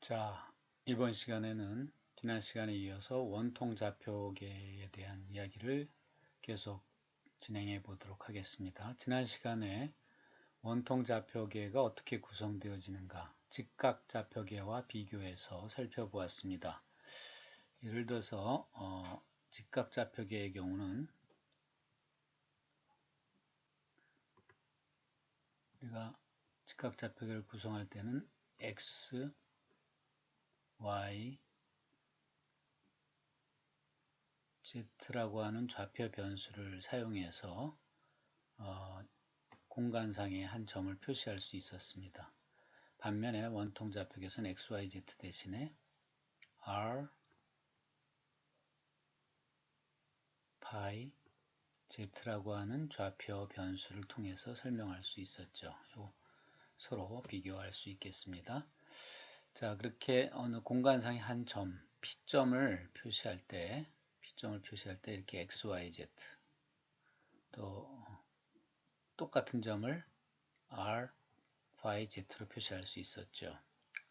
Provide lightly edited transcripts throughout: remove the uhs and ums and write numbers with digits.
자, 이번 시간에는 지난 시간에 이어서 원통 좌표계에 대한 이야기를 계속 진행해 보도록 하겠습니다. 지난 시간에 원통 좌표계가 어떻게 구성되어지는가, 직각 좌표계와 비교해서 살펴보았습니다. 예를 들어서 직각 좌표계의 경우는 우리가 직각 좌표계를 구성할 때는 x, y, z라고 하는 좌표 변수를 사용해서 공간상의 한 점을 표시할 수 있었습니다. 반면에 원통 좌표계에서는 xyz 대신에 r, phi, z라고 하는 좌표 변수를 통해서 설명할 수 있었죠. 서로 비교할 수 있겠습니다. 자, 그렇게 어느 공간상의 한 점, P점을 표시할 때 이렇게 xyz, 또 똑같은 점을 r, phi, z로 표시할 수 있었죠.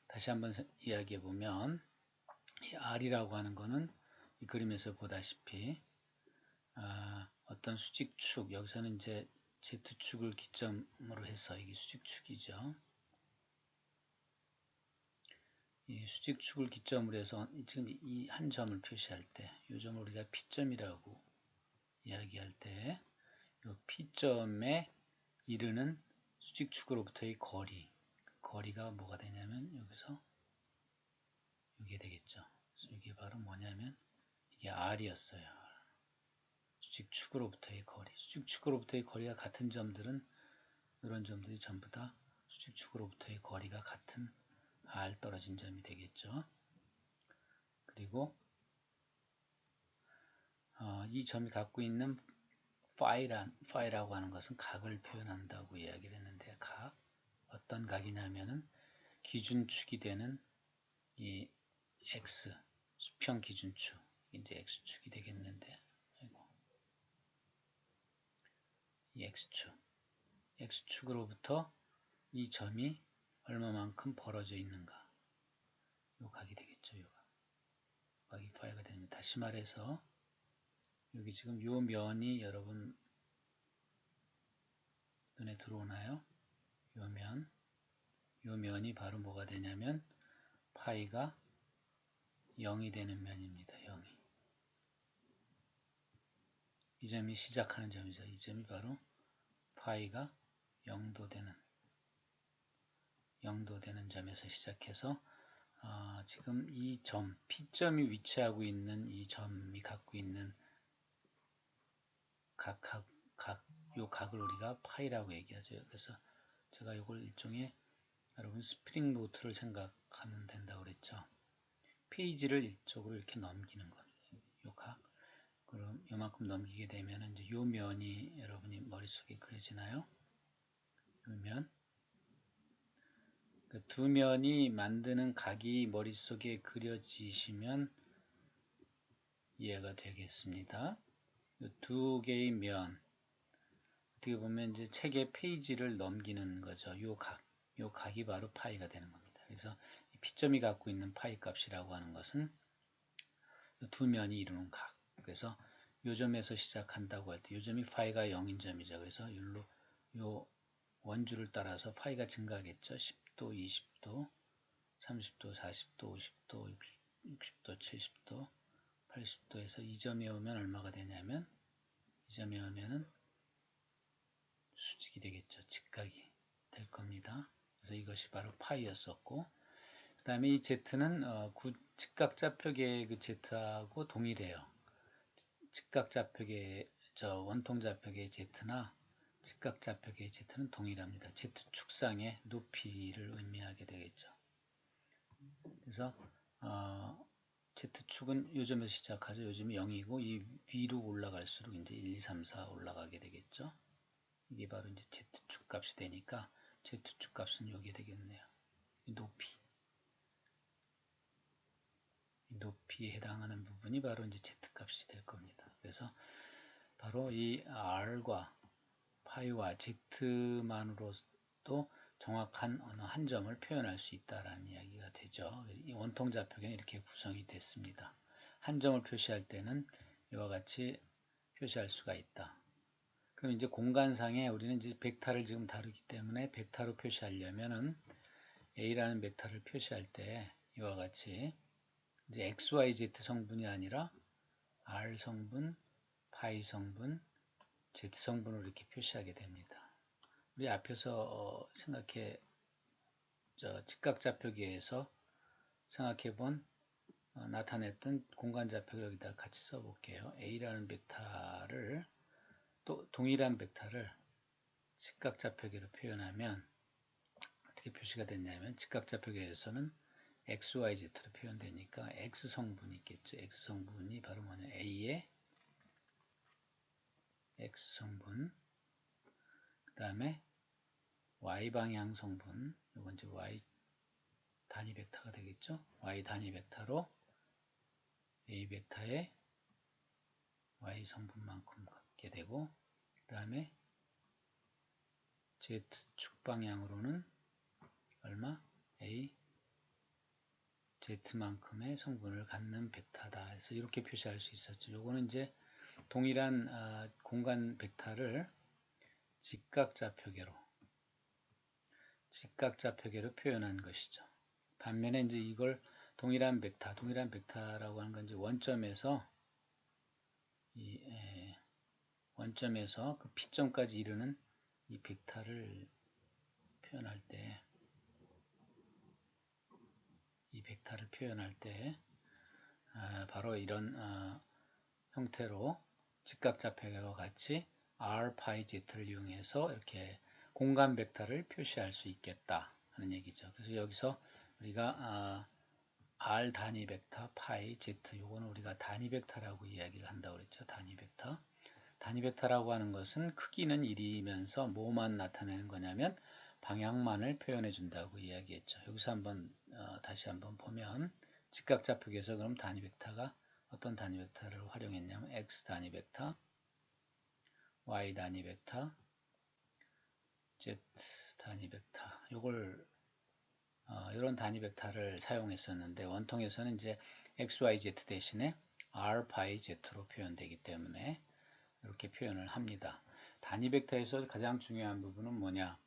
다시 한번 이야기해 보면 이 r이라고 하는 거는 이 그림에서 보다시피 어떤 수직축, 여기서는 이제 z축을 기점으로 해서 이게 수직축이죠. 이 수직축을 기점으로 해서 지금 이 한 점을 표시할 때 이 점을 우리가 P점이라고 이야기할 때 이 P점에 이르는 수직축으로부터의 거리가 뭐가 되냐면 여기서 이게 되겠죠. 그래서 이게 바로 뭐냐면 이게 r이었어요. 수직축으로부터의 거리. 수직축으로부터의 거리가 같은 점들은 이런 점들이 전부 다 수직축으로부터의 거리가 같은 r 떨어진 점이 되겠죠. 그리고 이 점이 갖고 있는 phi라고 하는 것은 각을 표현한다고 이야기를 했는데, 어떤 각이냐면은 기준축이 되는 이 x 수평 기준축, 이제 x축이 되겠는데, 이 x축으로부터 이 점이 얼마만큼 벌어져 있는가, 요 각이 되겠죠. 요 각이 phi가 됩니다. 다시 말해서 여기 지금 요 면이 여러분 눈에 들어오나요? 요 면이 바로 뭐가 되냐면 파이가 0이 되는 면입니다. 0이. 이 점이 시작하는 점이죠. 이 점이 바로 파이가 0도 되는 점에서 시작해서 지금 이 점, P점이 위치하고 있는 이 점이 갖고 있는 요 각을 우리가 파이라고 얘기하죠. 그래서 제가 이걸 일종의 여러분 스프링 노트를 생각하면 된다고 그랬죠. 페이지를 이쪽으로 이렇게 넘기는 겁니다. 요 각. 그럼 요만큼 넘기게 되면 이제 요 면이 여러분이 머릿속에 그려지나요? 요 면. 그 두 면이 만드는 각이 머릿속에 그려지시면 이해가 되겠습니다. 요 두 개의 면. 어떻게 보면 이제 책의 페이지를 넘기는 거죠. 요 각이 바로 파이가 되는 겁니다. 그래서 이 P점이 갖고 있는 파이 값이라고 하는 것은 두 면이 이루는 각. 그래서 요 점에서 시작한다고 할 때 요 점이 파이가 0인 점이죠. 그래서 요 원주를 따라서 파이가 증가하겠죠. 10도, 20도, 30도, 40도, 50도, 60도, 70도, 80도에서 이 점에 오면 얼마가 되냐면 이 점에 오면은 수직이 되겠죠. 직각이 될 겁니다. 그래서 이것이 바로 파이였었고, 그 다음에 이 z는 직각좌표계의 그 z하고 동일해요. 직각좌표계, 원통좌표계의 z나 직각좌표계의 z는 동일합니다. z축상의 높이를 의미하게 되겠죠. 그래서 z축은 요 점에서 시작하죠. 요 점이 0이고 이 위로 올라갈수록 이제 1, 2, 3, 4 올라가게 되겠죠. 이게 바로 이제 z축 값이 되니까 z축 값은 요게 되겠네요. 이 높이에 해당하는 부분이 바로 이제 z 값이 될 겁니다. 그래서 바로 이 r과 파이와 z만으로도 정확한 어느 한 점을 표현할 수 있다라는 이야기가 되죠. 이 원통 좌표계는 이렇게 구성이 됐습니다. 한 점을 표시할 때는 이와 같이 표시할 수가 있다. 그럼 이제 공간상에 우리는 이제 벡터를 지금 다루기 때문에 벡터로 표시하려면은 A라는 벡터를 표시할 때 이와 같이 이제 XYZ 성분이 아니라 R 성분, 파이 성분, Z 성분으로 이렇게 표시하게 됩니다. 우리 앞에서 생각해 직각좌표기에서 생각해 본 나타냈던 공간좌표를 여기다 같이 써볼게요. A라는 벡터를 또 동일한 벡터를 직각좌표기로 표현하면 어떻게 표시가 됐냐면 직각좌표기에서는 XYZ로 표현되니까 X 성분이 있겠죠. X 성분이 바로 뭐냐 A의 X 성분, 그 다음에 Y 방향 성분, 이건 이제 Y 단위 벡터가 되겠죠. Y 단위 벡터로 A 벡터의 Y 성분만큼 갖게 되고, 그 다음에 Z축 방향으로는 얼마? A Z만큼의 성분을 갖는 벡터다. 그래서 이렇게 표시할 수 있었죠. 요거는 이제 동일한 공간 벡터를 직각좌표계로 표현한 것이죠. 반면에 이제 이걸 동일한 벡터라고 하는 건 이제 원점에서 그 P점까지 이르는 이 벡터를 표현할 때, 바로 이런 형태로 직각좌표계와 같이 R, 파이, Z를 이용해서 이렇게 공간 벡터를 표시할 수 있겠다 하는 얘기죠. 그래서 여기서 우리가 R 단위 벡터, 파이, Z, 요거는 우리가 단위 벡터라고 이야기를 한다고 그랬죠. 단위 벡터. 단위 벡터라고 하는 것은 크기는 1이면서 뭐만 나타내는 거냐면 방향만을 표현해 준다고 이야기했죠. 여기서 한번 다시 한번 보면 직각좌표계에서 그럼 단위 벡터가 어떤 단위 벡터를 활용했냐면 X 단위 벡터, Y 단위 벡터, Z 단위 벡터, 요걸 이런 단위 벡터를 사용했었는데 원통에서는 이제 XYZ 대신에 R, 파이, Z로 표현되기 때문에 이렇게 표현을 합니다. 단위 벡터에서 가장 중요한 부분은 뭐냐?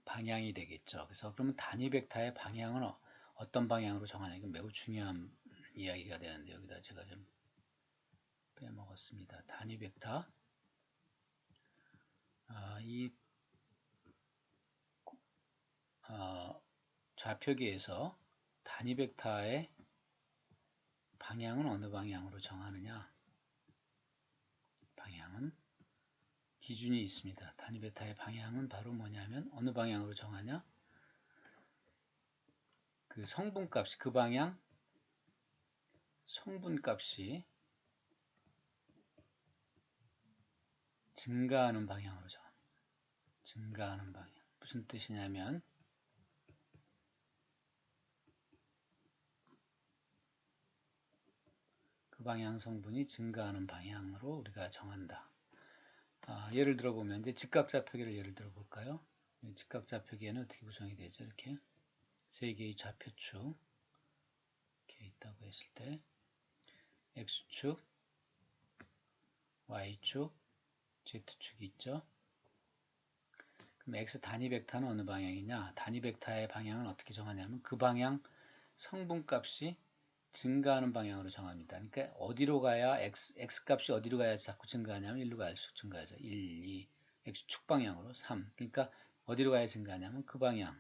방향이 되겠죠. 그래서 그러면 단위 벡터의 방향은 어떤 방향으로 정하냐? 이건 매우 중요한 이야기가 되는데 여기다 제가 좀 빼먹었습니다. 단위 벡터. 이 좌표계에서 단위 벡터의 방향은 어느 방향으로 정하느냐? 방향은 기준이 있습니다. 단위 벡터의 방향은 바로 뭐냐면 어느 방향으로 정하냐? 그 성분값이 그 방향 성분값이 증가하는 방향으로 정합니다. 증가하는 방향. 무슨 뜻이냐면 그 방향 성분이 증가하는 방향으로 우리가 정한다. 예를 들어보면 이제 직각좌표계를 예를 들어 볼까요? 직각좌표계는 어떻게 구성이 되죠? 이렇게 세 개의 좌표축 이렇게 있다고 했을 때 X축, Y축, Z축이 있죠. 그럼 X 단위 벡터는 어느 방향이냐? 단위 벡터의 방향은 어떻게 정하냐면 그 방향 성분값이 증가하는 방향으로 정합니다. 그러니까 어디로 가야 X 값이 어디로 가야 자꾸 증가하냐면 1로 갈수록 증가하죠. 1, 2, X축 방향으로 3. 그러니까 어디로 가야 증가하냐면 그 방향.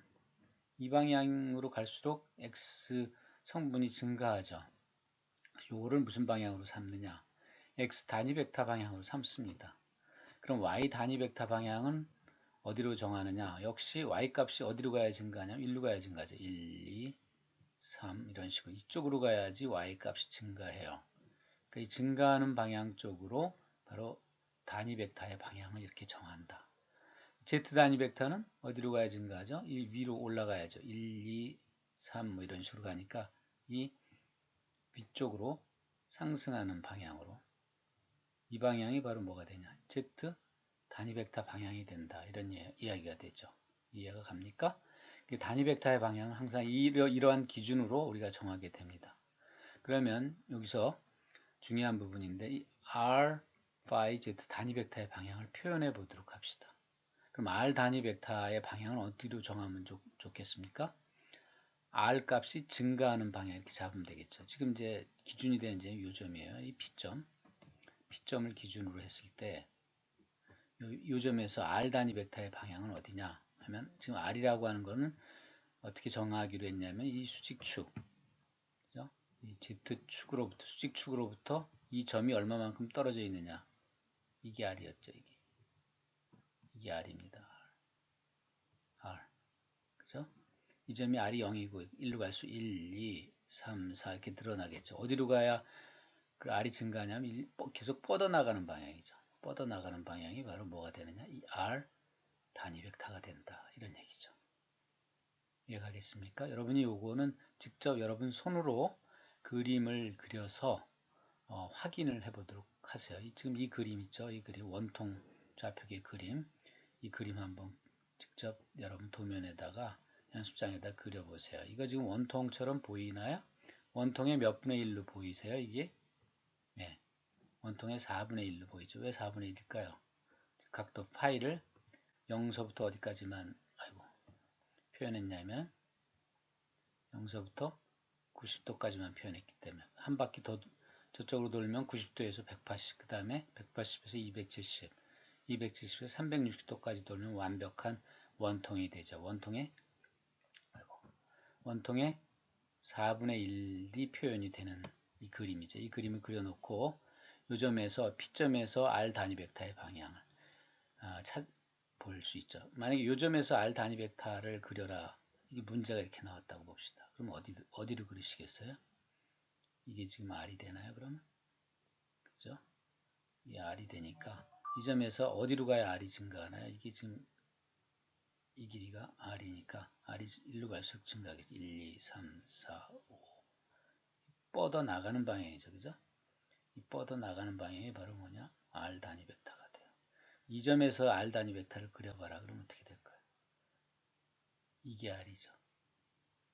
이 방향으로 갈수록 X 성분이 증가하죠. 요거를 무슨 방향으로 삼느냐? X 단위 벡터 방향으로 삼습니다. 그럼 Y 단위 벡터 방향은 어디로 정하느냐? 역시 Y 값이 어디로 가야 증가하냐면 1로 가야 증가하죠. 1, 2, 3 이런 식으로 이쪽으로 가야지 Y 값이 증가해요. 그러니까 이 증가하는 방향 쪽으로 바로 단위 벡터의 방향을 이렇게 정한다. Z 단위 벡터는 어디로 가야 증가하죠? 이 위로 올라가야죠. 1, 2, 3 뭐 이런 식으로 가니까 이 위쪽으로 상승하는 방향으로 이 방향이 바로 뭐가 되냐? Z 단위 벡터 방향이 된다. 이런 이야기가 되죠. 이해가 갑니까? 단위 벡터의 방향은 항상 이러한 기준으로 우리가 정하게 됩니다. 그러면 여기서 중요한 부분인데 이 R, phi, z 단위 벡터의 방향을 표현해 보도록 합시다. 그럼 R 단위 벡터의 방향은 어디로 정하면 좋겠습니까? R 값이 증가하는 방향 이렇게 잡으면 되겠죠. 지금 이제 기준이 된 이제 요점이에요. 이 P점을 기준으로 했을 때 요점에서 R 단위 벡터의 방향은 어디냐 하면 지금 R이라고 하는 거는 어떻게 정하기로 했냐면 이 수직축, 그죠? 이 Z축으로부터 수직축으로부터 이 점이 얼마만큼 떨어져 있느냐 이게 R이었죠. 이게 R입니다. R, 그죠? 이 점이 R이 0이고 1로 갈수록 1, 2, 3, 4 이렇게 늘어나겠죠. 어디로 가야 그 R이 증가하냐면 계속 뻗어나가는 방향이죠. 뻗어나가는 방향이 바로 뭐가 되느냐? 이 R 단위 벡터가 된다. 이런 얘기죠. 이해가겠습니까? 여러분이 요거는 직접 여러분 손으로 그림을 그려서 확인을 해 보도록 하세요. 지금 이 그림 있죠? 이 그림 원통 좌표의 그림. 이 그림 한번 직접 여러분 도면에다가 연습장에다 그려보세요. 이거 지금 원통처럼 보이나요? 원통의 몇 분의 1로 보이세요? 이게? 네, 원통의 4분의 1로 보이죠. 왜 4분의 1일까요? 각도 파이를 0서부터 어디까지만 표현했냐면 0서부터 90도까지만 표현했기 때문에 한 바퀴 더 저쪽으로 돌면 90도에서 180, 그 다음에 180에서 270, 270에서 360도까지 돌면 완벽한 원통이 되죠. 원통의 4분의 1이 표현이 되는 이 그림이죠. 이 그림을 그려놓고 요점에서 P점에서 R 단위 벡터의 방향을 볼 수 있죠. 만약에 요점에서 R 단위 벡터를 그려라. 이게 문제가 이렇게 나왔다고 봅시다. 그럼 어디로 그리시겠어요? 이게 지금 R이 되나요? 그러면? 그죠? 이 R이 되니까 이 점에서 어디로 가야 R이 증가하나요? 이게 지금 이 길이가 R이니까 R이 1로 갈수록 증가하겠죠. 1, 2, 3, 4, 5 뻗어 나가는 방향이죠. 그죠? 이 뻗어 나가는 방향이 바로 뭐냐? R 단위 벡터가 돼요. 이 점에서 R 단위 벡터를 그려봐라. 그러면 어떻게 될까요? 이게 R이죠.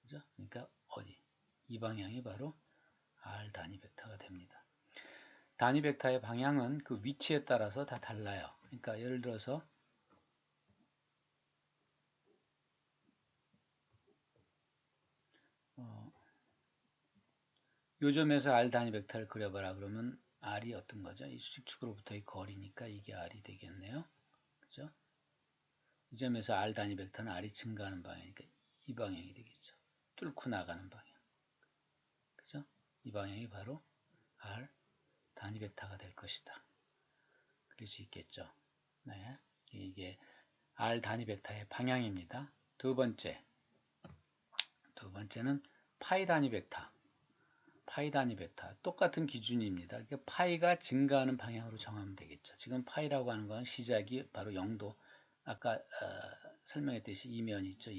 그죠? 그러니까 어디? 이 방향이 바로 R 단위 벡터가 됩니다. 단위 벡터의 방향은 그 위치에 따라서 다 달라요. 그러니까 예를 들어서 요점에서 R 단위 벡터를 그려봐라. 그러면 R이 어떤 거죠? 이 수직축으로부터의 거리니까 이게 R이 되겠네요. 그죠? 이 점에서 R 단위 벡터는 R이 증가하는 방향이니까 이 방향이 되겠죠. 뚫고 나가는 방향. 그죠? 이 방향이 바로 R 단위 벡터가 될 것이다. 그럴 수 있겠죠. 네. 이게 R 단위 벡터의 방향입니다. 두 번째는 파이 단위 벡터. 파이 단위 벡터. 똑같은 기준입니다. 그러니까 파이가 증가하는 방향으로 정하면 되겠죠. 지금 파이라고 하는 건 시작이 바로 0도. 아까 설명했듯이 이면 있죠.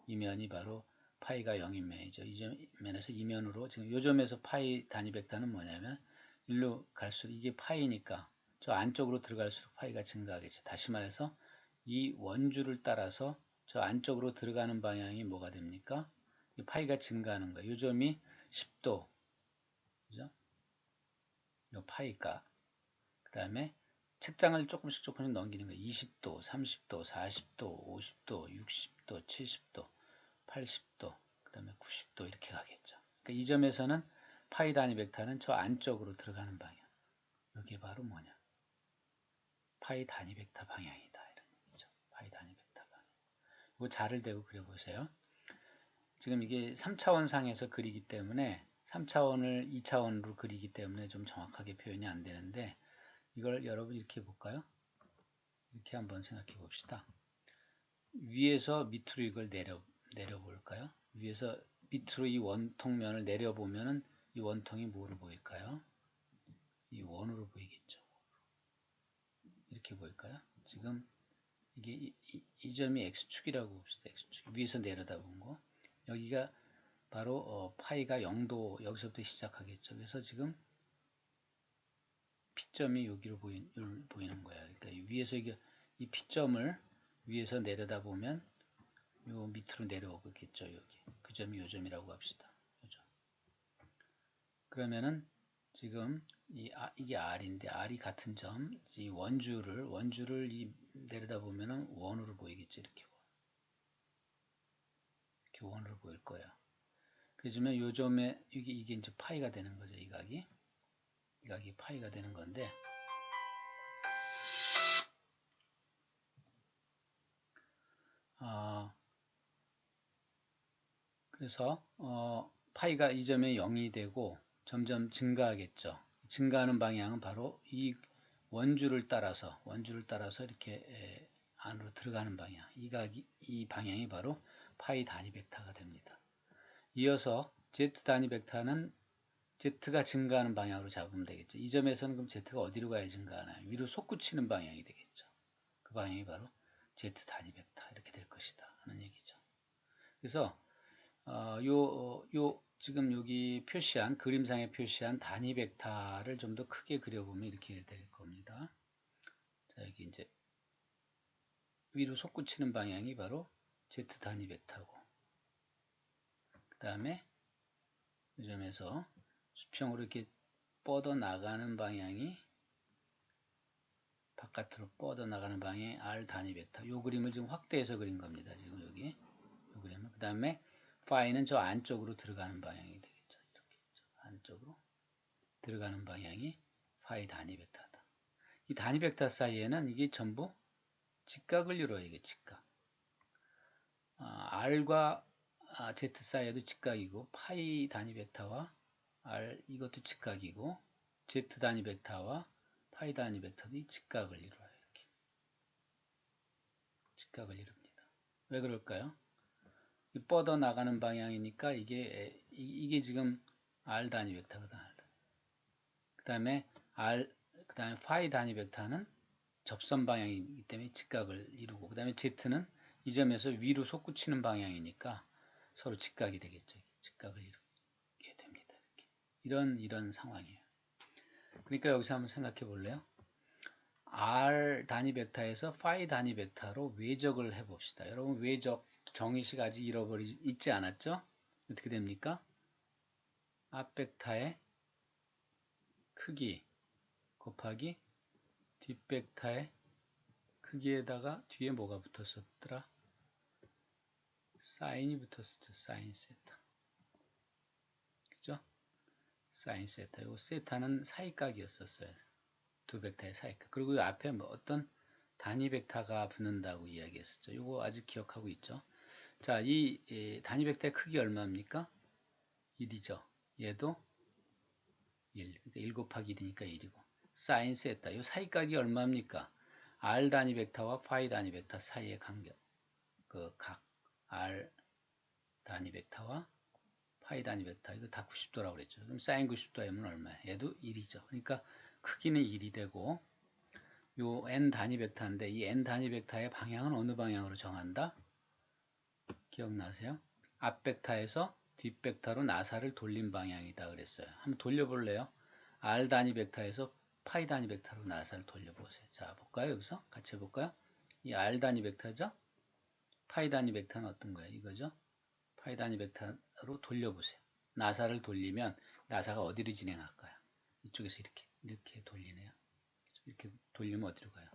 이면이 바로 파이가 0인 면이죠. 이 면에서 이면으로 지금 요점에서 파이 단위 벡터는 뭐냐면 일로 갈수록 이게 파이니까 저 안쪽으로 들어갈수록 파이가 증가하겠죠. 다시 말해서 이 원주를 따라서 저 안쪽으로 들어가는 방향이 뭐가 됩니까? 이 파이가 증가하는 거예요. 요점이 10도, 그죠? 요 파이가 그 다음에 책장을 조금씩 넘기는 거예요. 20도, 30도, 40도, 50도, 60도, 70도, 80도, 그 다음에 90도 이렇게 가겠죠. 그러니까 이 점에서는 파이 단위 벡터는 저 안쪽으로 들어가는 방향. 이게 바로 뭐냐? 파이 단위 벡터 방향이다. 이런 얘기죠. 파이 단위 벡터 방향. 이거 자를 대고 그려보세요. 지금 이게 3차원 상에서 그리기 때문에 3차원을 2차원으로 그리기 때문에 좀 정확하게 표현이 안 되는데 이걸 여러분 이렇게 볼까요? 이렇게 한번 생각해 봅시다. 위에서 밑으로 이걸 내려볼까요? 위에서 밑으로 이 원통면을 내려보면은 이 원통이 뭐로 보일까요? 이 원으로 보이겠죠. 이렇게 보일까요? 지금 이게 이 점이 X축이라고 봅시다. X축. 위에서 내려다본 거. 여기가 바로 파이가 0도 여기서부터 시작하겠죠. 그래서 지금 P점이 여기로 보이는 거야. 그러니까 위에서 이 P점을 위에서 내려다보면 요 밑으로 내려오겠죠. 여기 그 점이 요 점이라고 합시다. 요 점. 그러면은 지금 이게 R인데 R이 같은 점, 이 원주를 내려다 보면은 원으로 보이겠죠. 이렇게 원으로 보일 거예요. 그러면 요 점에 이게 이제 파이가 되는 거죠. 이 각이 파이가 되는 건데, 그래서 파이가 이 점에 0이 되고 점점 증가하겠죠. 증가하는 방향은 바로 이 원주를 따라서 이렇게 안으로 들어가는 방향, 이 방향이 바로 파이 단위 벡터가 됩니다. 이어서 z 단위 벡터는 z가 증가하는 방향으로 잡으면 되겠죠. 이 점에서는 그럼 z가 어디로 가야 증가하나요? 위로 솟구치는 방향이 되겠죠. 그 방향이 바로 z 단위 벡터 이렇게 될 것이다 하는 얘기죠. 그래서 지금 여기 그림상에 표시한 단위 벡터를 좀 더 크게 그려보면 이렇게 될 겁니다. 자, 여기 이제 위로 솟구치는 방향이 바로 z 단위 벡터고, 그 다음에 이 점에서 수평으로 이렇게 뻗어 나가는 방향이 바깥으로 뻗어 나가는 방향이 r 단위 벡터. 이 그림을 지금 확대해서 그린 겁니다. 지금 여기 이 그림을. 그 다음에 파이는 저 안쪽으로 들어가는 방향이 되겠죠. 이렇게 안쪽으로 들어가는 방향이 파이 단위 벡터다. 이 단위 벡터 사이에는 이게 전부 직각을 이루어요. 이게 직각. r과 z 사이에도 직각이고, 파이 단위 벡터와 r 이것도 직각이고, z 단위 벡터와 파이 단위 벡터도 직각을 이루어요. 이렇게 직각을 이룹니다. 왜 그럴까요? 뻗어 나가는 방향이니까 이게 지금 r 단위 벡터거든. 그 다음에 파이 단위 벡터는 접선 방향이기 때문에 직각을 이루고, 그 다음에 z는 이 점에서 위로 솟구치는 방향이니까 서로 직각이 되겠죠. 직각을 이루게 됩니다. 이런 상황이에요. 그러니까 여기서 한번 생각해 볼래요? r 단위 벡터에서 파이 단위 벡터로 외적을 해봅시다. 여러분 외적 정의식 아직 잊지 않았죠? 어떻게 됩니까? 앞 벡터의 크기 곱하기 뒷 벡터의 크기에다가 뒤에 뭐가 붙었었더라? 사인이 붙었었죠. 사인 세타. 그죠? 사인 세타. 요 세타는 사이각이었었어요. 두 벡터의 사이각. 그리고 이 앞에 뭐 어떤 단위 벡터가 붙는다고 이야기했었죠. 이거 아직 기억하고 있죠? 자, 이 단위 벡터의 크기 얼마입니까? 1이죠. 얘도 1. 그러니까 1 곱하기 1이니까 1이고. 사인 세타. 이 사이각이 얼마입니까? r 단위 벡터와 파이 단위 벡터 사이의 간격. 그 각 r 단위 벡터와 파이 단위 벡터. 이거 다 90도라고 그랬죠. 그럼 사인 90도 하면 얼마야? 얘도 1이죠. 그러니까 크기는 1이 되고, 요 n 단위 벡터인데 이 n 단위 벡터의 방향은 어느 방향으로 정한다? 기억나세요? 앞 벡터에서 뒷 벡터로 나사를 돌린 방향이다 그랬어요. 한번 돌려볼래요? r 단위 벡터에서 파이 단위 벡터로 나사를 돌려보세요. 자, 볼까요? 여기서 같이 해볼까요? 이 r 단위 벡터죠? 파이 단위 벡터는 어떤 거예요? 이거죠? 파이 단위 벡터로 돌려보세요. 나사를 돌리면 나사가 어디로 진행할까요? 이쪽에서 이렇게 돌리네요. 이렇게 돌리면 어디로 가요?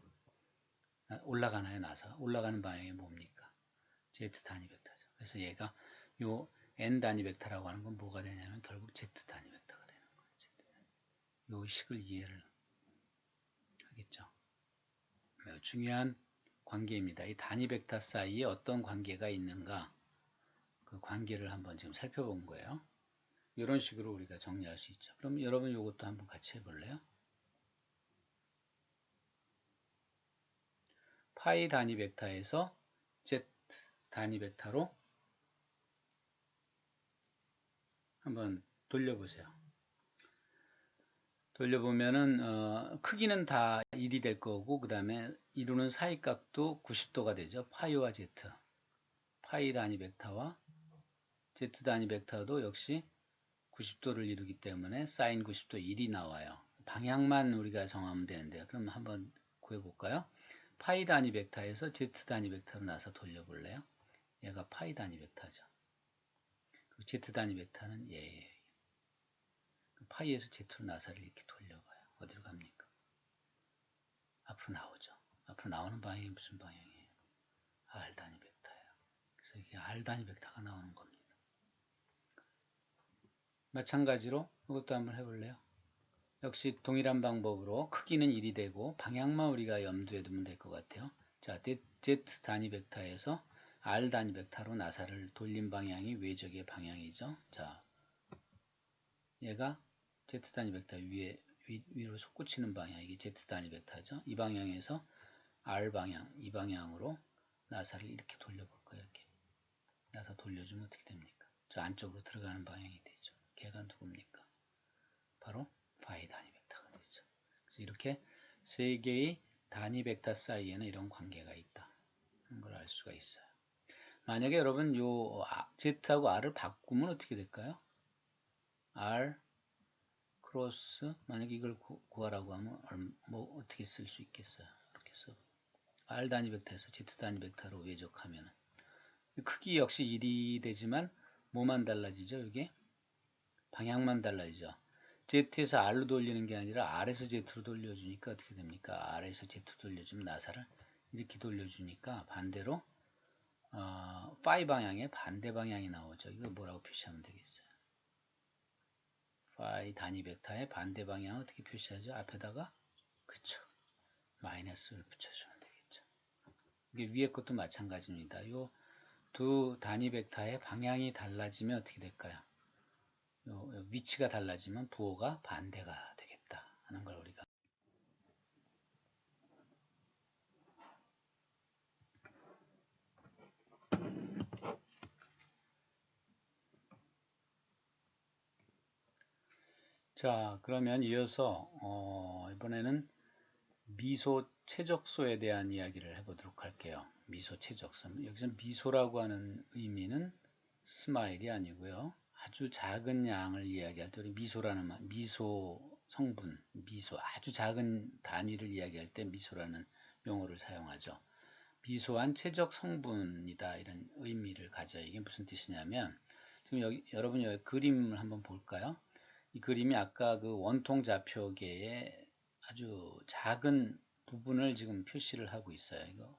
올라가나요? 나사가? 올라가는 방향이 뭡니까? Z 단위 벡터죠. 그래서 얘가 요 n 단위 벡터라고 하는 건 뭐가 되냐면 결국 Z 단위 벡터가 되는 거예요. 요 식을 이해를 하겠죠. 매우 중요한 관계입니다. 이 단위 벡터 사이에 어떤 관계가 있는가, 그 관계를 한번 지금 살펴본 거예요. 이런 식으로 우리가 정리할 수 있죠. 그럼 여러분 이것도 한번 같이 해볼래요? 파이 단위 벡터에서 Z 단위 벡터로 한번 돌려보세요. 돌려보면은 크기는 다 1이 될 거고, 그 다음에 이루는 사이각도 90도가 되죠. 파이와 Z, 파이 단위 벡터와 Z 단위 벡터도 역시 90도를 이루기 때문에 사인 90도 1이 나와요. 방향만 우리가 정하면 되는데요. 그럼 한번 구해볼까요? 파이 단위 벡터에서 Z 단위 벡터로 나서 돌려볼래요? 얘가 파이 단위 벡터죠. Z 단위 벡터는 얘예요. 파이에서 Z로 나사를 이렇게 돌려봐요. 어디로 갑니까? 앞으로 나오죠. 앞으로 나오는 방향이 무슨 방향이에요? R 단위 벡터예요. 그래서 이게 R 단위 벡터가 나오는 겁니다. 마찬가지로 이것도 한번 해볼래요? 역시 동일한 방법으로 크기는 1이 되고 방향만 우리가 염두에 두면 될 것 같아요. 자, Z 단위 벡터에서 R 단위 벡터로 나사를 돌린 방향이 외적의 방향이죠. 자, 얘가 Z 단위 벡터 위로 솟구치는 방향, 이게 Z 단위 벡터죠. 이 방향에서 R 방향, 이 방향으로 나사를 이렇게 돌려볼 거예요. 이렇게 나사 돌려주면 어떻게 됩니까? 저 안쪽으로 들어가는 방향이 되죠. 걔가 누굽니까? 바로 파이 단위 벡터가 되죠. 그래서 이렇게 세 개의 단위 벡터 사이에는 이런 관계가 있다. 하는 걸 알 수가 있어요. 만약에 여러분 요 Z하고 R을 바꾸면 어떻게 될까요? R 크로스, 만약에 이걸 구하라고 하면 뭐 어떻게 쓸 수 있겠어요? 이렇게 써. R 단위 벡터에서 Z 단위 벡터로 외적하면 크기 역시 1이 되지만 뭐만 달라지죠? 이게 방향만 달라지죠. Z에서 R로 돌리는 게 아니라 R에서 Z로 돌려주니까 어떻게 됩니까? R에서 Z로 돌려주면 나사를 이렇게 돌려주니까 반대로 파이 방향의 반대 방향이 나오죠. 이거 뭐라고 표시하면 되겠어요? 파이 단위 벡터의 반대 방향을 어떻게 표시하죠? 앞에다가 그쵸, 마이너스를 붙여주면 되겠죠. 이게 위에 것도 마찬가지입니다. 요 두 단위 벡터의 방향이 달라지면 어떻게 될까요? 요 위치가 달라지면 부호가 반대가 되겠다 하는 걸 우리가 자, 그러면 이어서 이번에는 미소 최적소에 대한 이야기를 해보도록 할게요. 미소 최적소. 여기서 미소라고 하는 의미는 스마일이 아니고요. 아주 작은 양을 이야기할 때 우리 미소라는 말, 미소 성분, 미소 아주 작은 단위를 이야기할 때 미소라는 용어를 사용하죠. 미소한 최적 성분이다 이런 의미를 가져요. 이게 무슨 뜻이냐면 지금 여러분 여기 그림을 한번 볼까요? 이 그림이 아까 그 원통 좌표계의 아주 작은 부분을 지금 표시를 하고 있어요. 이거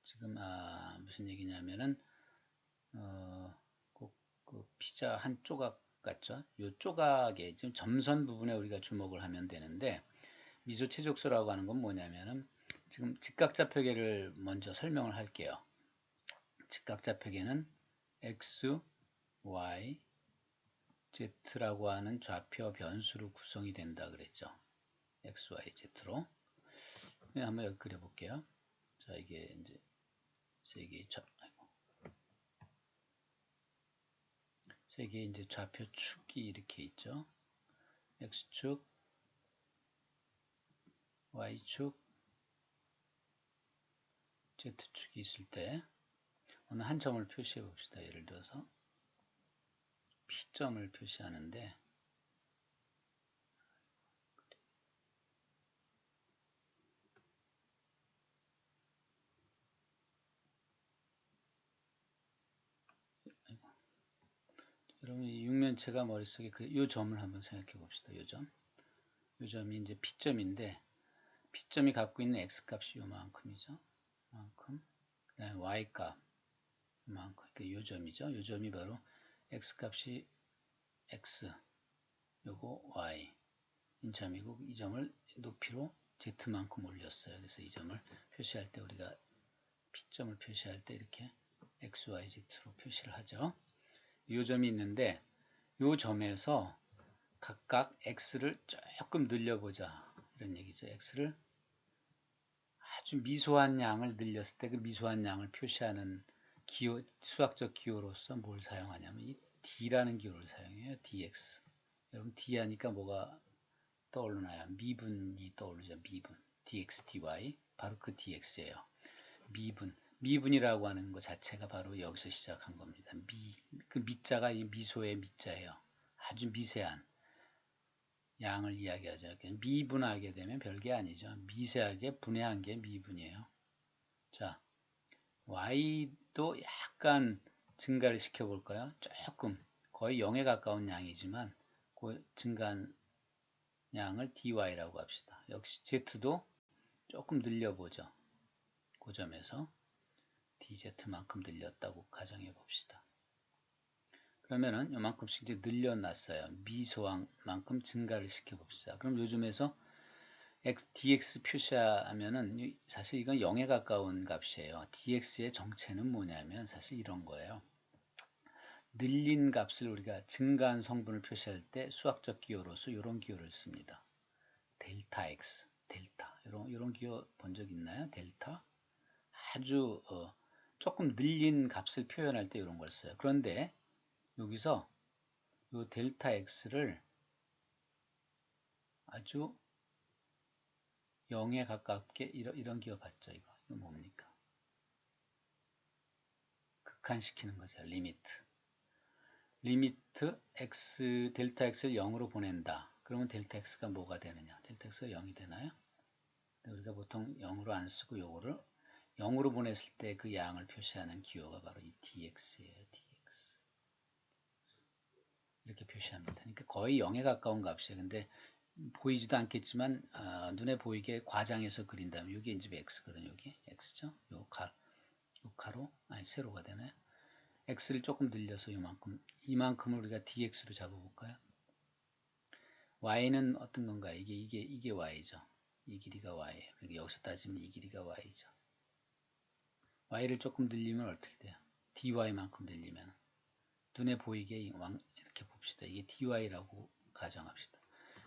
지금 무슨 얘기냐면은 그 피자 한 조각 같죠? 이 조각에 지금 점선 부분에 우리가 주목을 하면 되는데 미소 최적소라고 하는 건 뭐냐면은 지금 직각좌표계를 먼저 설명을 할게요. 직각좌표계는 x, y, z라고 하는 좌표 변수로 구성이 된다 그랬죠. x, y, z로. 네, 한번 여기 그려볼게요. 자, 이게 이제 세 개의 이제 좌표 축이 이렇게 있죠. x축, y축, z축이 있을 때 어느 한 점을 표시해 봅시다. 예를 들어서 P점을 표시하는데 여러분 이 육면체가 머릿속에 이 점을 한번 생각해 봅시다. 이 점. 이 점이 이제 P점인데 P점이 갖고 있는 X값이 요만큼이죠. 요만큼. 그 다음에 Y값 요만큼. 그러니까 이 점이죠. 이 점이 바로 X값이 X, 요거 Y 인 점이고 이 점을 높이로 Z만큼 올렸어요. 그래서 이 점을 표시할 때 우리가 P점을 표시할 때 이렇게 X, Y, Z로 표시를 하죠. 이 점이 있는데 이 점에서 각각 x를 조금 늘려보자 이런 얘기죠. x를 아주 미소한 양을 늘렸을 때 그 미소한 양을 표시하는 기호, 수학적 기호로서 뭘 사용하냐면 이 d라는 기호를 사용해요. dx. 여러분 d 하니까 뭐가 떠오르나요? 미분이 떠오르죠. 미분. dx, dy. 바로 그 dx예요. 미분. 미분이라고 하는 것 자체가 바로 여기서 시작한 겁니다. 그 미자가 이 미소의 미자예요. 아주 미세한 양을 이야기하죠. 미분하게 되면 별게 아니죠. 미세하게 분해한 게 미분이에요. 자, y도 약간 증가를 시켜볼까요? 조금 거의 0에 가까운 양이지만 그 증가한 양을 dy라고 합시다. 역시 z도 조금 늘려보죠. 그 점에서 dz만큼 늘렸다고 가정해 봅시다. 그러면은 요만큼씩 이제 늘려놨어요. 미소만큼 증가를 시켜봅시다. 그럼 요즘에서 dx 표시하면은 사실 이건 0에 가까운 값이에요. dx의 정체는 뭐냐면 사실 이런 거예요. 늘린 값을 우리가 증가한 성분을 표시할 때 수학적 기호로서 이런 기호를 씁니다. 델타 x, 델타. 이런 기호 본 적 있나요? 델타. 아주 조금 늘린 값을 표현할 때 이런 걸 써요. 그런데 여기서 이 델타 x를 아주 0에 가깝게 이런 기호 봤죠? 이거 뭡니까? 극한시키는 거죠. 리미트 x 델타 x를 0으로 보낸다. 그러면 델타 x가 뭐가 되느냐? 델타 x가 0이 되나요? 우리가 보통 0으로 안 쓰고 요거를 0으로 보냈을 때 그 양을 표시하는 기호가 바로 이 dx예요. dx. 이렇게 표시합니다. 그러니까 거의 0에 가까운 값이에요. 근데 보이지도 않겠지만 눈에 보이게 과장해서 그린다면 이게 이제 x거든요. 여기 x죠. 요 가로 아니 세로가 되나요? x를 조금 늘려서 이만큼을 우리가 dx로 잡아볼까요? y는 어떤 건가요? 이게 y죠. 이 길이가 y예요. 그러니까 여기서 따지면 이 길이가 y죠. y를 조금 늘리면 어떻게 돼요? dy만큼 늘리면 눈에 보이게 이렇게 봅시다. 이게 dy라고 가정합시다.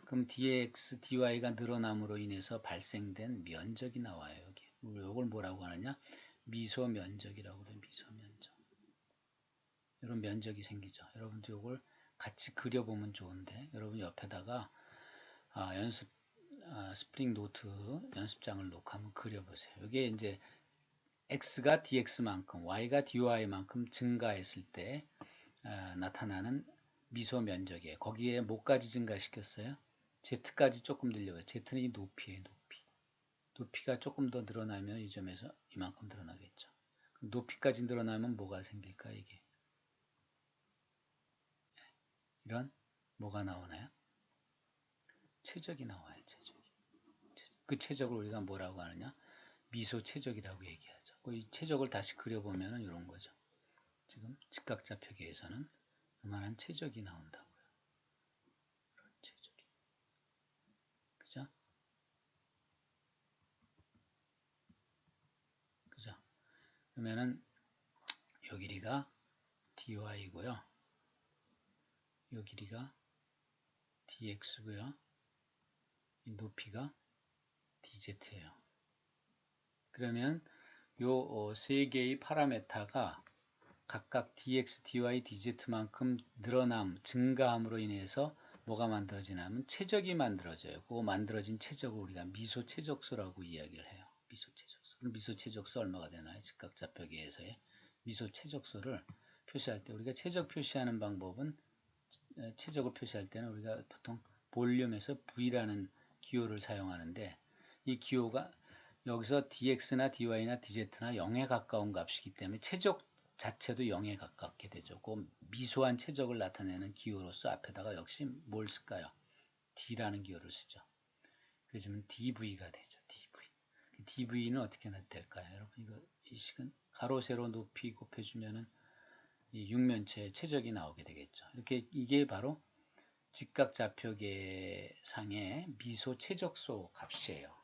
그럼 dx, dy가 늘어남으로 인해서 발생된 면적이 나와요. 여기. 이걸 뭐라고 하느냐? 미소 면적이라고 그래요. 미소 면적. 이런 면적이 생기죠. 여러분도 이걸 같이 그려보면 좋은데 여러분 옆에다가 스프링 노트 연습장을 놓고 한번 그려보세요. 이게 이제 x가 dx만큼 y가 dy만큼 증가했을 때 나타나는 미소 면적이에요. 거기에 뭐까지 증가시켰어요? z까지 조금 늘려요. z는 이 높이에요. 높이가 조금 더 늘어나면 이 점에서 이만큼 늘어나겠죠. 높이까지 늘어나면 뭐가 생길까 이게? 이런 뭐가 나오나요? 최적이 나와요. 그 최적을 우리가 뭐라고 하느냐? 미소 최적이라고 얘기하죠. 이 최적을 다시 그려보면 이런 거죠. 지금 직각좌표계에서는 그만한 최적이 나온다고요. 이런 최적이. 그죠? 그죠? 그러면은 요 길이가 dy고요. 요 길이가 dx고요. 이 높이가 dz예요. 그러면 요 세 개의 파라메타가 각각 dx, dy, dz만큼 증가함으로 인해서 뭐가 만들어지냐면 최적이 만들어져요. 그 만들어진 최적을 우리가 미소 최적소라고 이야기를 해요. 미소 최적소. 그럼 미소 최적소 얼마가 되나요? 직각좌표계에서의 미소 최적소를 표시할 때 우리가 최적 표시하는 방법은 최적을 표시할 때는 우리가 보통 볼륨에서 V라는 기호를 사용하는데 이 기호가 여기서 dx나 dy나 dz나 0에 가까운 값이기 때문에 최적 자체도 0에 가깝게 되죠. 그 미소한 최적을 나타내는 기호로서 앞에다가 역시 뭘 쓸까요? d라는 기호를 쓰죠. 그래주면 dv가 되죠. dv는 어떻게 될까요? 여러분 이 식은 가로 세로 높이 곱해주면은 이 육면체의 최적이 나오게 되겠죠. 이렇게 이게 바로 직각좌표계 상의 미소 최적소 값이에요.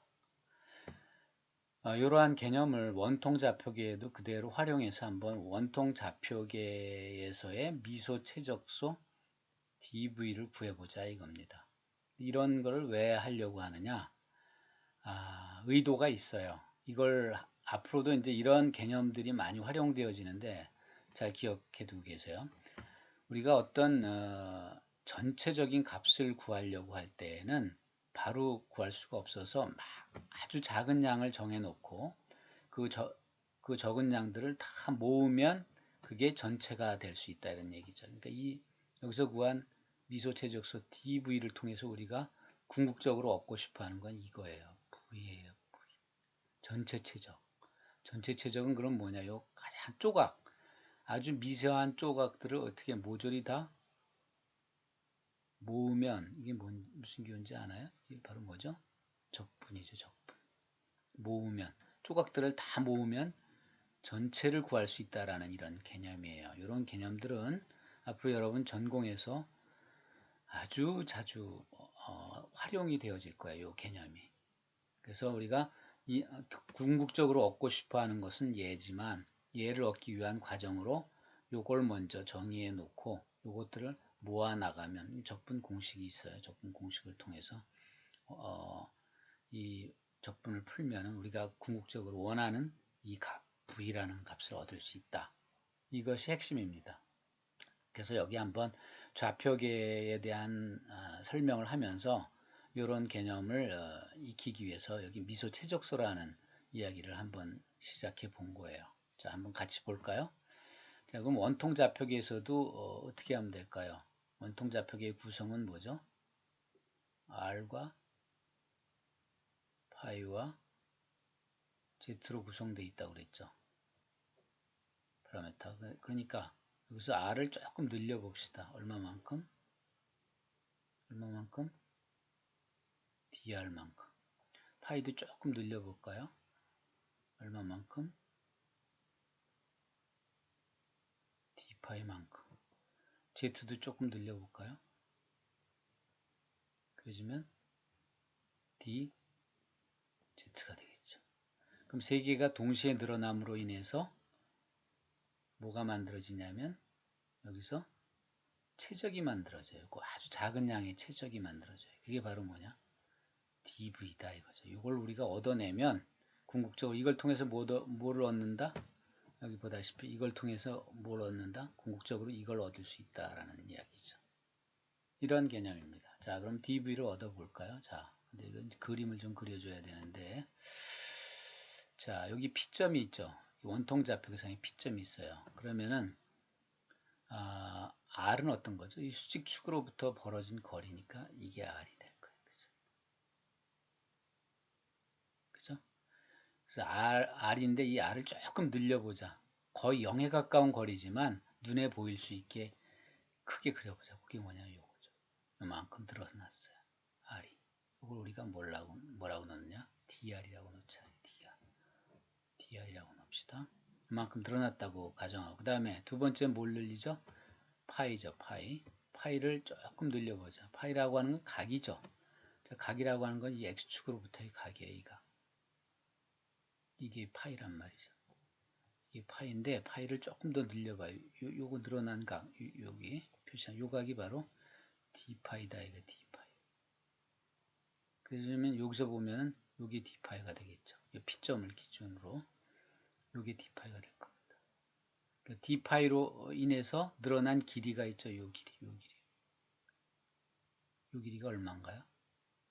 이러한 개념을 원통좌표계에도 그대로 활용해서 한번 원통좌표계에서의 미소 최적소 dv를 구해보자 이겁니다. 이런 걸 왜 하려고 하느냐? 의도가 있어요. 이걸 앞으로도 이제 이런 개념들이 많이 활용되어지는데 잘 기억해 두고 계세요. 우리가 어떤 전체적인 값을 구하려고 할 때에는 바로 구할 수가 없어서 아주 작은 양을 정해놓고 그 적은 양들을 다 모으면 그게 전체가 될 수 있다 이런 얘기죠. 그러니까 여기서 구한 미소 최적소 dv를 통해서 우리가 궁극적으로 얻고 싶어 하는 건 이거예요. v예요. v. 전체 최적. 전체 최적은 그럼 뭐냐? 요 가장 조각, 아주 미세한 조각들을 어떻게 모조리 다 모으면 이게 무슨 기호인지 아나요? 이게 바로 뭐죠? 적분이죠, 적분. 모으면 조각들을 다 모으면 전체를 구할 수 있다라는 이런 개념이에요. 이런 개념들은 앞으로 여러분 전공에서 아주 자주 활용이 되어질 거예요. 이 개념이. 그래서 우리가 궁극적으로 얻고 싶어 하는 것은 예지만 예를 얻기 위한 과정으로 요걸 먼저 정의해 놓고 요것들을 모아 나가면 적분 공식이 있어요. 적분 공식을 통해서 이 적분을 풀면 우리가 궁극적으로 원하는 이 값, V라는 값을 얻을 수 있다. 이것이 핵심입니다. 그래서 여기 한번 좌표계에 대한 설명을 하면서 이런 개념을 익히기 위해서 여기 미소 최적소라는 이야기를 한번 시작해 본 거예요. 자, 한번 같이 볼까요? 자, 그럼 원통 좌표계에서도 어떻게 하면 될까요? 원통 좌표계의 구성은 뭐죠? R과 파이와 Z로 구성되어 있다고 그랬죠. 파라메터. 그러니까 여기서 R을 조금 늘려 봅시다. 얼마만큼? 얼마만큼? dr만큼. 파이도 조금 늘려볼까요? 얼마만큼? d파이만큼. z도 조금 늘려볼까요? 그래주면 dz가 되겠죠. 그럼 세 개가 동시에 늘어남으로 인해서 뭐가 만들어지냐면 여기서 최적이 만들어져요. 아주 작은 양의 최적이 만들어져요. 그게 바로 뭐냐? dv다 이거죠. 이걸 우리가 얻어내면 궁극적으로 이걸 통해서 뭘 얻는다? 여기 보다시피 이걸 통해서 뭘 얻는다? 궁극적으로 이걸 얻을 수 있다라는 이야기죠. 이런 개념입니다. 자, 그럼 dv를 얻어볼까요? 자, 근데 이건 그림을 좀 그려줘야 되는데, 자, 여기 P점이 있죠. 원통 좌표계상에 P점이 있어요. 그러면은 R은 어떤 거죠? 이 수직축으로부터 벌어진 거리니까 이게 R이 될 거예요. 그죠? 그래서 R인데 이 R을 조금 늘려보자. 거의 0에 가까운 거리지만 눈에 보일 수 있게 크게 그려보자. 그게 뭐냐면 이거죠. 이만큼 들어놨어요. R이. 이걸 우리가 뭐라고 넣느냐? DR이라고 넣자. DR이라고 넣읍시다. 이만큼 드러났다고 가정하고 그 다음에 두 번째 뭘 늘리죠? 파이죠. 파이를 조금 늘려보자. 파이라고 하는 건 각이죠. 자, 각이라고 하는 건 이 X축으로부터의 각이에요. 이게 파이란 말이죠. 이게 파이인데 파이를 조금 더 늘려봐요. 요거 늘어난 각 여기 표시한 요 각이 바로 D파이다. 이거 D파이. 그러면 여기서 보면 요게 D파이가 되겠죠. 이 P점을 기준으로 요게 D파이가 될 겁니다. D파이로 인해서 늘어난 길이가 있죠. 요 길이가 얼마인가요?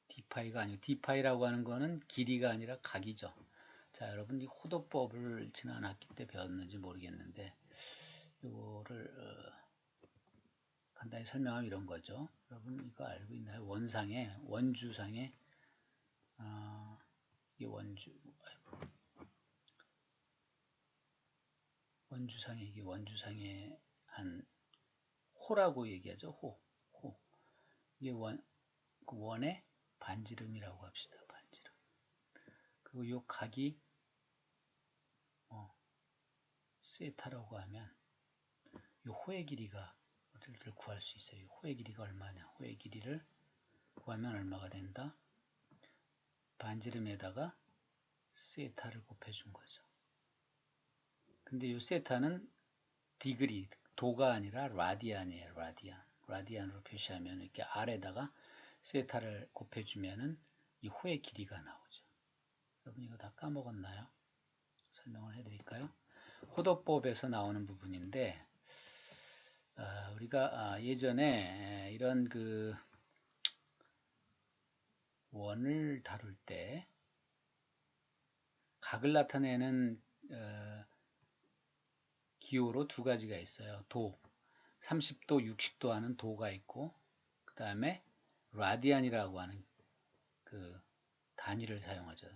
D파이가 아니고 D파이라고 하는 거는 길이가 아니라 각이죠. 자, 여러분 이 호도법을 지난 학기 때 배웠는지 모르겠는데 이거를 간단히 설명하면 이런 거죠. 여러분 이거 알고 있나요? 원주상에 이게 원주상에 한 호라고 얘기하죠. 호. 이게 그 원의 반지름이라고 합시다. 반지름. 그리고 이 각이 세타라고 하면 이 호의 길이를 구할 수 있어요. 호의 길이가 얼마냐? 호의 길이를 구하면 얼마가 된다? 반지름에다가 세타를 곱해준 거죠. 근데 이 세타는 디그리, 도가 아니라 라디안이에요. 라디안으로 표시하면 이렇게 R에다가 세타를 곱해주면은 이 호의 길이가 나오죠. 여러분 이거 다 까먹었나요? 설명을 해드릴까요? 호도법에서 나오는 부분인데 우리가 예전에 이런 그 원을 다룰 때 각을 나타내는 기호로 두 가지가 있어요. 30도, 60도 하는 도가 있고 그 다음에 라디안이라고 하는 그 단위를 사용하죠.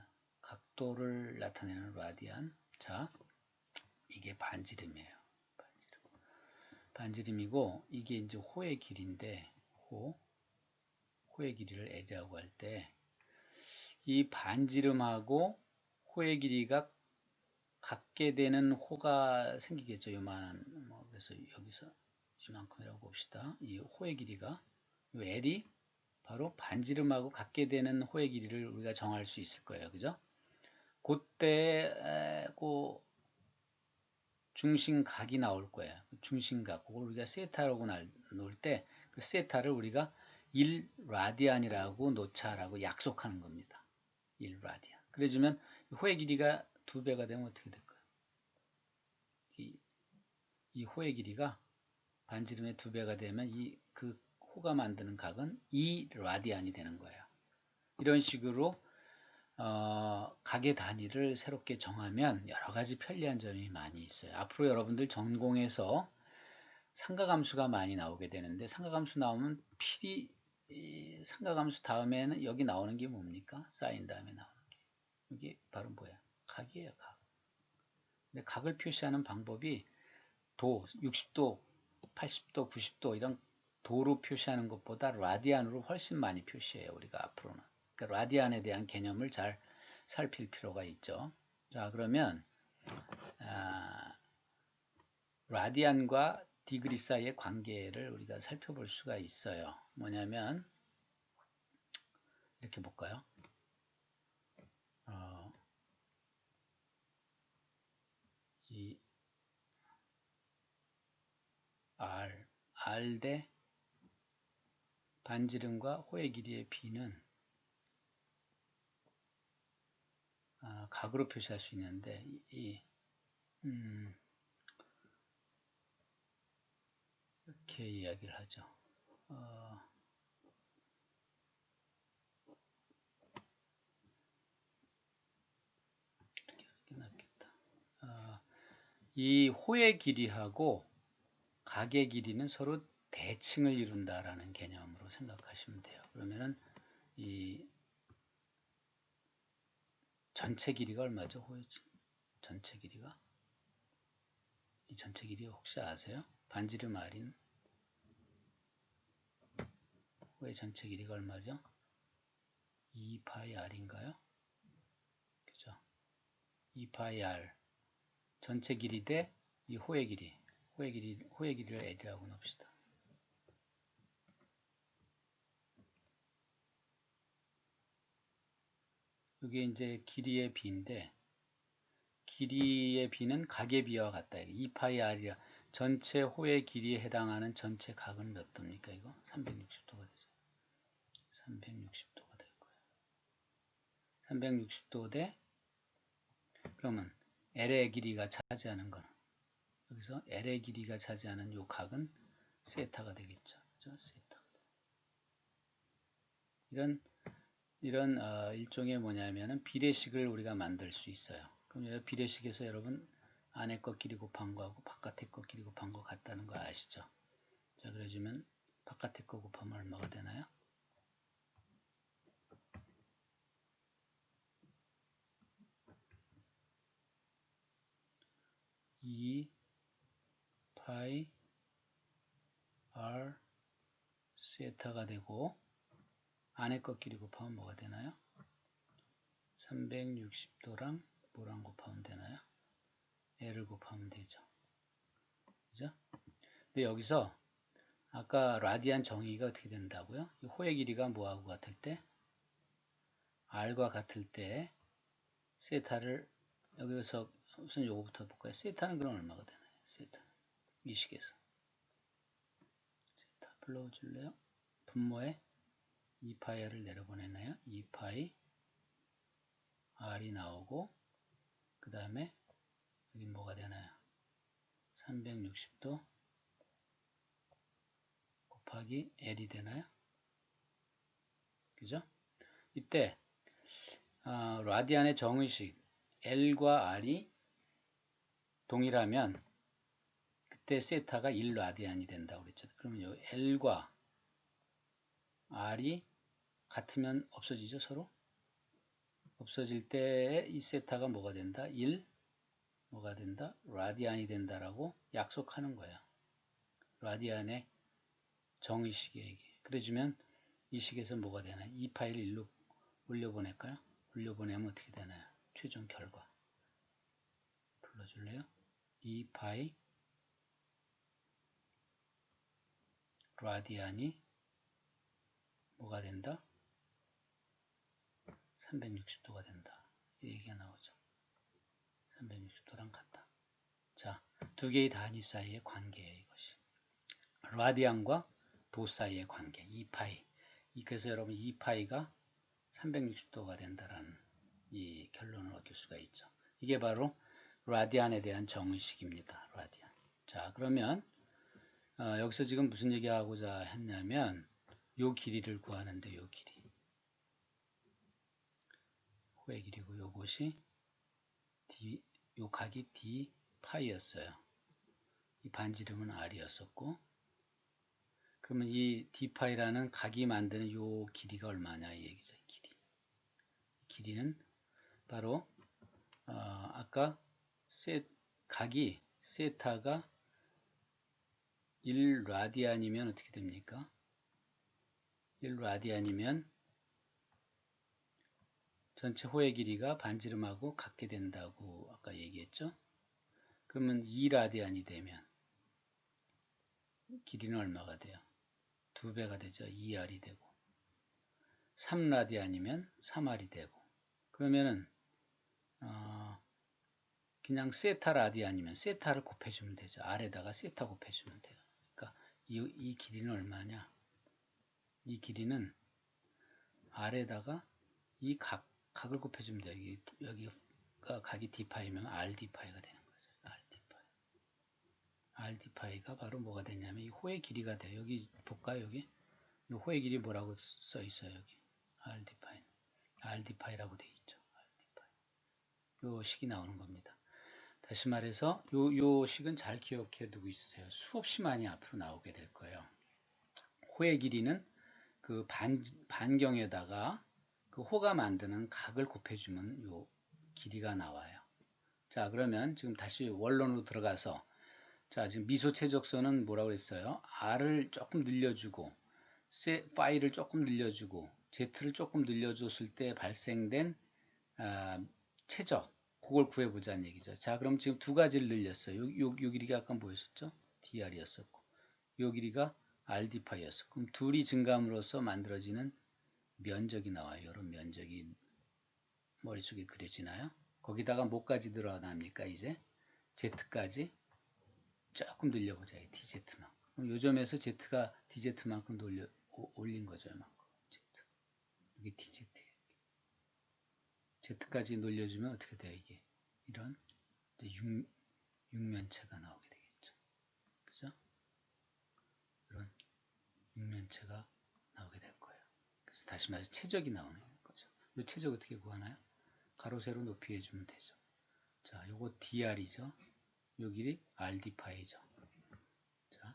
각도를 나타내는 라디안. 자, 이게 반지름이에요. 반지름이고 이게 이제 호의 길이인데 호의 길이를 L이라고 할 때 이 반지름하고 호의 길이가 같게 되는 호가 생기겠죠. 요만한 그래서 여기서 이만큼이라고 봅시다. 이 호의 길이가 이 L이 바로 반지름하고 같게 되는 호의 길이를 우리가 정할 수 있을 거예요. 그죠? 그때 그 중심각이 나올 거예요. 중심각, 그걸 우리가 세타라고 놓을 때 그 세타를 우리가 1라디안이라고 놓자라고 약속하는 겁니다. 1라디안. 그래주면 호의 길이가 2배가 되면 어떻게 될까요? 이 호의 길이가 반지름의 2배가 되면 그 호가 만드는 각은 2라디안이 되는 거예요. 이런 식으로 각의 단위를 새롭게 정하면 여러 가지 편리한 점이 많이 있어요. 앞으로 여러분들 전공에서 삼각함수가 많이 나오게 되는데 삼각함수 나오면 필히 삼각함수 다음에는 여기 나오는 게 뭡니까? 사인 다음에 나오는 게. 이게 바로 뭐야? 각이에요, 각. 근데 각을 표시하는 방법이 60도, 80도, 90도 이런 도로 표시하는 것보다 라디안으로 훨씬 많이 표시해요. 우리가 앞으로는. 그러니까 라디안에 대한 개념을 잘 살필 필요가 있죠. 자, 그러면 라디안과 디그리 사이의 관계를 우리가 살펴볼 수가 있어요. 뭐냐면 이렇게 볼까요? 이 R 대 반지름과 호의 길이의 B는 각으로 표시할 수 있는데 이렇게 이야기를 하죠. 이렇게 낫겠다. 이 호의 길이하고 각의 길이는 서로 대칭을 이룬다라는 개념으로 생각하시면 돼요. 그러면은 이 전체 길이가 얼마죠? 호의 전체 길이가? 이 전체 길이 혹시 아세요? 반지름 R인 호의 전체 길이가 얼마죠? 2파이 R인가요? 그죠? 2파이 R 전체 길이 대 이 호의 길이. 호의 길이를 L이라고 놉시다. 이게 이제 길이의 B인데 길이의 B는 각의 B와 같다. 2파이 R이야. 전체 호의 길이에 해당하는 전체 각은 몇 도입니까? 이거 360도가 되죠. 360도가 될 거예요. 360도 대 그러면 L의 길이가 차지하는 거는 여기서 L의 길이가 차지하는 이 각은 세타가 되겠죠. 그죠? 세타. 이런 일종의 뭐냐면은 비례식을 우리가 만들 수 있어요. 그럼 비례식에서 여러분 안에 것끼리 곱한 거하고 바깥에 것끼리 곱한 거 같다는 거 아시죠? 자, 그래주면 바깥에 거 곱하면 얼마가 되나요? 이 파이 R 세타가 되고 안에 것끼리 곱하면 뭐가 되나요? 360도랑 뭐랑 곱하면 되나요? L을 곱하면 되죠. 그죠? 근데 여기서 아까 라디안 정의가 어떻게 된다고요? 이 호의 길이가 뭐하고 같을 때? R과 같을 때 세타를 여기서 우선 요거부터 볼까요? 세타는 그럼 얼마가 되나요? 세타 이 식에서 세타 불러줄래요? 분모에 2파이를 내려보내나요? 2파이 R이 나오고 그 다음에 여기 뭐가 되나요? 360도 곱하기 L이 되나요? 그죠? 이때 라디안의 정의식 L과 R이 동일하면 그때 세타가 1라디안이 된다고 그랬죠. 그러면 요 L과 R이 같으면 없어지죠, 서로? 없어질 때 이 세타가 뭐가 된다? 1 뭐가 된다? 라디안이 된다라고 약속하는 거예요. 라디안의 정의식이에요. 이게. 그래주면 이 식에서 뭐가 되나요? 이 파일을 일로 올려보낼까요? 올려보내면 어떻게 되나요? 최종 결과 불러줄래요? 이 파이 라디안이 뭐가 된다? 360도가 된다. 이 얘기가 나오죠. 360도랑 같다. 자, 두 개의 단위 사이의 관계예요. 이것이. 라디안과 도 사이의 관계. 2파이. 그래서 여러분 2파이가 360도가 된다라는 이 결론을 얻을 수가 있죠. 이게 바로 라디안에 대한 정의식입니다. 라디안. 자, 그러면 여기서 지금 무슨 얘기하고자 했냐면 요 길이를 구하는데 요 길이. 호의 길이고 요것이 D, 요 각이 D 파이였어요. 이 반지름은 R이었었고 그러면 이 D 파이라는 각이 만드는 요 길이가 얼마냐 이 얘기죠. 길이는 바로 아까 각이 세타가 1라디안이면 어떻게 됩니까? 1라디안이면 전체 호의 길이가 반지름하고 같게 된다고 아까 얘기했죠? 그러면 2라디안이 되면 길이는 얼마가 돼요? 2배가 되죠. 2R이 되고 3라디안이면 3R이 되고 그러면은 그냥 세타 라디안이면 세타를 곱해주면 되죠. R에다가 세타 곱해주면 돼요. 그러니까 이 길이는 얼마냐? 이 길이는 R에다가 이 각을 곱해주면 돼요. 여기가 각이 D파이면 RD파이가 되는 거죠. RD파이. RD파이가 바로 뭐가 되냐면 이 호의 길이가 돼요. 여기 볼까요? 여기? 이 호의 길이 뭐라고 써 있어요? 여기. RD파이. RD파이라고 되어 있죠. RD파이. 요 식이 나오는 겁니다. 다시 말해서 요 식은 잘 기억해 두고 있으세요. 수없이 많이 앞으로 나오게 될 거예요. 호의 길이는 그 반경에다가 그 호가 만드는 각을 곱해주면 요 길이가 나와요. 자, 그러면 지금 다시 원론으로 들어가서 자, 지금 미소 최적선은 뭐라고 그랬어요? R을 조금 늘려주고 파이를 조금 늘려주고 Z를 조금 늘려줬을 때 발생된 최적 그걸 구해보자는 얘기죠. 자, 그럼 지금 두 가지를 늘렸어요. 요 길이가 아까 뭐였었죠? DR이었었고 요 길이가 RD파이였어. 그럼 둘이 증감으로써 만들어지는 면적이 나와요. 이런 면적이 머릿속에 그려지나요? 거기다가 뭐까지 늘어납니까? 이제 Z까지 조금 늘려보자. DZ만. 그럼 요 점에서 Z가 DZ만큼 올린 거죠. 이만큼. Z. 이게 DZ. Z까지 놀려주면 어떻게 돼요? 이게 이런 육면체가 나오게 되겠죠. 그죠? 이런 육면체가 나오게 될 거예요. 그래서 다시 말해서 최적이 나오는 거죠. 이 최적 어떻게 구하나요? 가로 세로 높이 해주면 되죠. 자, 요거 DR이죠. 요 길이 RD파이죠. 자,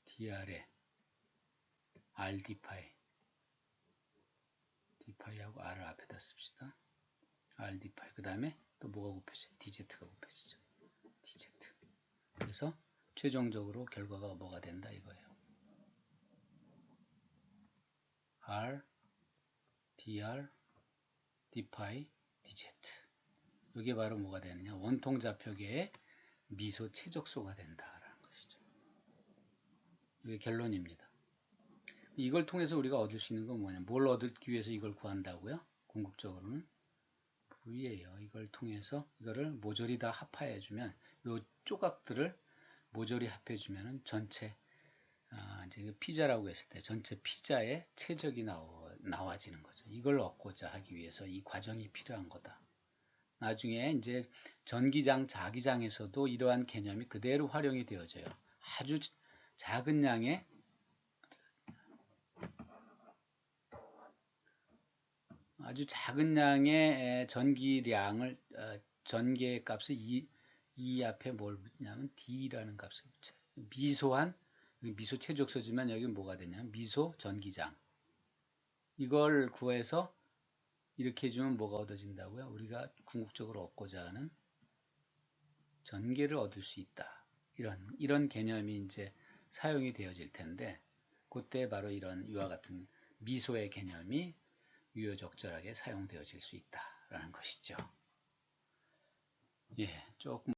DR에 RD파이. D파이하고 R을 앞에다 씁시다. RD파이. 그 다음에 또 뭐가 곱해져요? DZ가 곱해지죠. DZ. 그래서 최종적으로 결과가 뭐가 된다 이거예요. R, DR, D파이, DZ. 이게 바로 뭐가 되느냐? 원통좌표계의 미소 최적소가 된다라는 것이죠. 이게 결론입니다. 이걸 통해서 우리가 얻을 수 있는 건 뭐냐? 뭘 얻기 위해서 이걸 구한다고요? 궁극적으로는 V예요. 이걸 통해서 이거를 모조리 다 합해주면 이 조각들을 모조리 합해주면 전체 이제 피자라고 했을 때 전체 피자의 최적이 나와지는 거죠. 이걸 얻고자 하기 위해서 이 과정이 필요한 거다. 나중에 이제 전기장, 자기장에서도 이러한 개념이 그대로 활용이 되어져요. 아주 작은 양의 전기량을 전기의 값을 이 앞에 뭘 붙냐면 D라는 값을 붙여요. 미소한 미소 최적소지만 여기 뭐가 되냐면 미소 전기장. 이걸 구해서 이렇게 해주면 뭐가 얻어진다고요? 우리가 궁극적으로 얻고자 하는 전개를 얻을 수 있다. 이런 개념이 이제 사용이 되어질 텐데, 그때 바로 이런 이와 같은 미소의 개념이 유효적절하게 사용되어질 수 있다라는 것이죠. 예, 조금